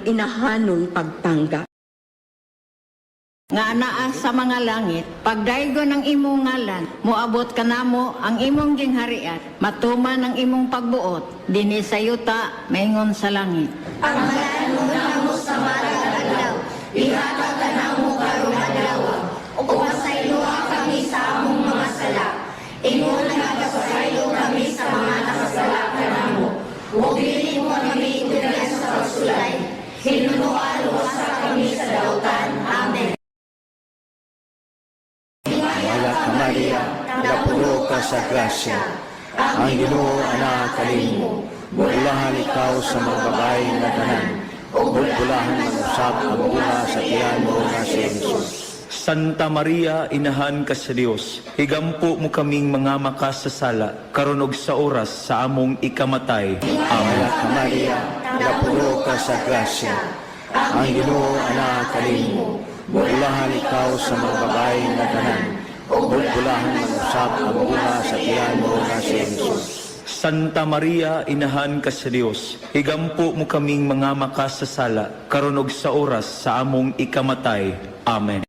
inahanong pagpanggap. Nga anaa sa mga langit, pagdaygo ng imong ngalan, moabot ka namo ang imong gingharian, matuman ang imong pagbuot, dinhi sa yuta, maingon sa langit. Ang ngalan mo namo sa matag adlaw, ihatag ka namo karong adlaw, ug pasayloa kami sa among mga sala. Ingon nga pasaylo kami sa mga nakasala kanamo. Ug dili mo kami itugas sa pagsulay. Hinunuan sa kami sa dautan. Amen. Maria, napuno ka sa grasya. Ang Ginoo anak kanimo. Bulahan ikaw sa mga babae nga tanan. Ug bulahan man usab ang bunga sa tiyan mo nga si Jesus. Santa Maria, inahan ka sa Dios, higampo mo kaming mga makasasala, karon og sa oras sa among ikamatay. Amen. Maria, napuno ka sa grasya. Ang Ginoo anak kanimo. Bulahan ikaw sa mga babae nga tanan. Ug bulahan man usab ang bunga sa tiyan mo nga si Jesus. Santa Maria, inahan ka sa Dios, higampo mo kaming mga makasasala, karon og sa oras sa among ikamatay. Amen.